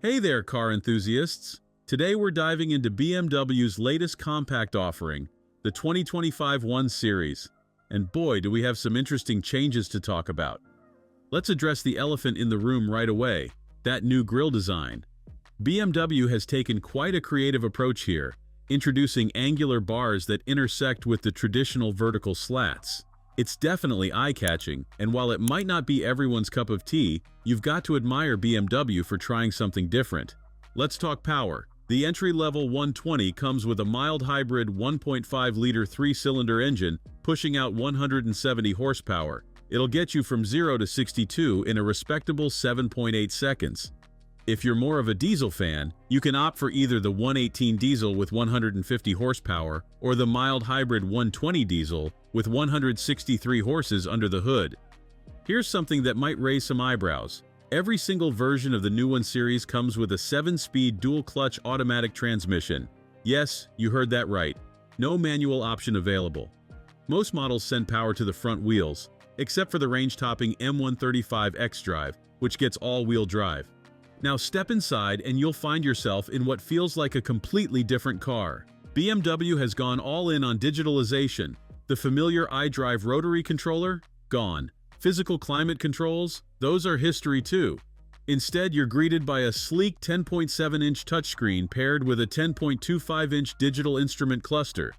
Hey there, car enthusiasts! Today we're diving into BMW's latest compact offering, the 2025 1 Series. And boy, do we have some interesting changes to talk about. Let's address the elephant in the room right away, that new grille design. BMW has taken quite a creative approach here, introducing angular bars that intersect with the traditional vertical slats. It's definitely eye-catching, and while it might not be everyone's cup of tea, you've got to admire BMW for trying something different. Let's talk power. The entry-level 120 comes with a mild hybrid 1.5-liter 3-cylinder engine, pushing out 170 horsepower. It'll get you from 0 to 62 in a respectable 7.8 seconds. If you're more of a diesel fan, you can opt for either the 118 diesel with 150 horsepower or the mild hybrid 120 diesel with 163 horses under the hood. Here's something that might raise some eyebrows. Every single version of the new 1 Series comes with a 7-speed dual-clutch automatic transmission. Yes, you heard that right. No manual option available. Most models send power to the front wheels, except for the range-topping M135 xDrive, which gets all-wheel drive. Now step inside and you'll find yourself in what feels like a completely different car. BMW has gone all in on digitalization. The familiar iDrive rotary controller? Gone. Physical climate controls? Those are history too. Instead, you're greeted by a sleek 10.7-inch touchscreen paired with a 10.25-inch digital instrument cluster.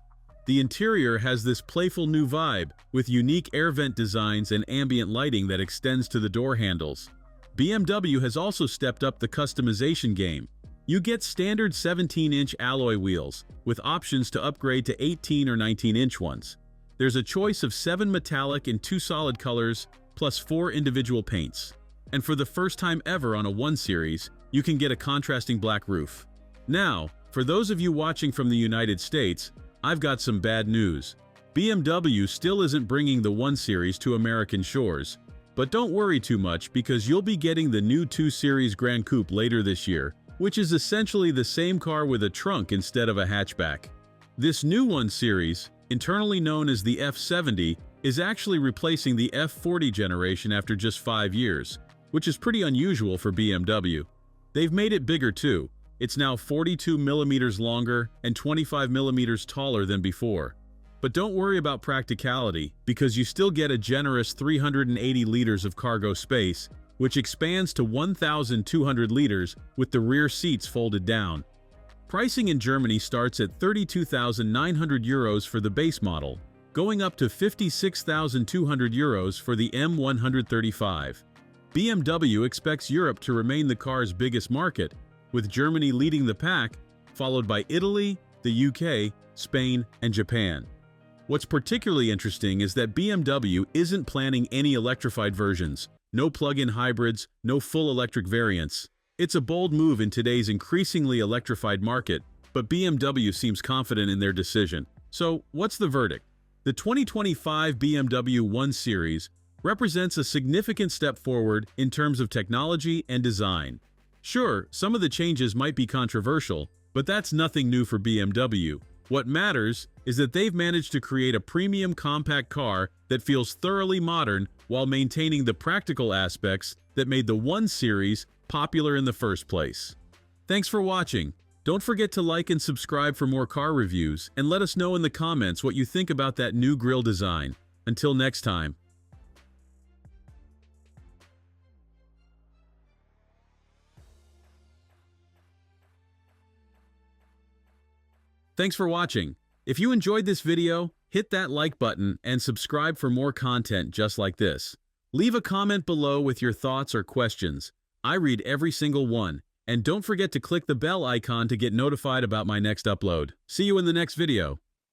The interior has this playful new vibe, with unique air vent designs and ambient lighting that extends to the door handles. BMW has also stepped up the customization game. You get standard 17-inch alloy wheels, with options to upgrade to 18 or 19-inch ones. There's a choice of 7 metallic and 2 solid colors, plus 4 individual paints. And for the first time ever on a 1 Series, you can get a contrasting black roof. Now, for those of you watching from the United States, I've got some bad news. BMW still isn't bringing the 1 Series to American shores. But don't worry too much because you'll be getting the new 2 Series Gran Coupe later this year, which is essentially the same car with a trunk instead of a hatchback. This new 1 Series, internally known as the F70, is actually replacing the F40 generation after just 5 years, which is pretty unusual for BMW. They've made it bigger too. It's now 42 millimeters longer and 25 millimeters taller than before. But don't worry about practicality, because you still get a generous 380 liters of cargo space, which expands to 1,200 liters with the rear seats folded down. Pricing in Germany starts at 32,900 euros for the base model, going up to 56,200 euros for the M135. BMW expects Europe to remain the car's biggest market, with Germany leading the pack, followed by Italy, the UK, Spain, and Japan. What's particularly interesting is that BMW isn't planning any electrified versions, no plug-in hybrids, no full electric variants. It's a bold move in today's increasingly electrified market, but BMW seems confident in their decision. So, what's the verdict? The 2025 BMW 1 Series represents a significant step forward in terms of technology and design. Sure, some of the changes might be controversial, but that's nothing new for BMW. What matters is that they've managed to create a premium compact car that feels thoroughly modern while maintaining the practical aspects that made the 1 Series popular in the first place. Thanks for watching. Don't forget to like and subscribe for more car reviews, and let us know in the comments what you think about that new grille design. Until next time. Thanks for watching. If you enjoyed this video, hit that like button and subscribe for more content just like this. Leave a comment below with your thoughts or questions. I read every single one. And don't forget to click the bell icon to get notified about my next upload. See you in the next video.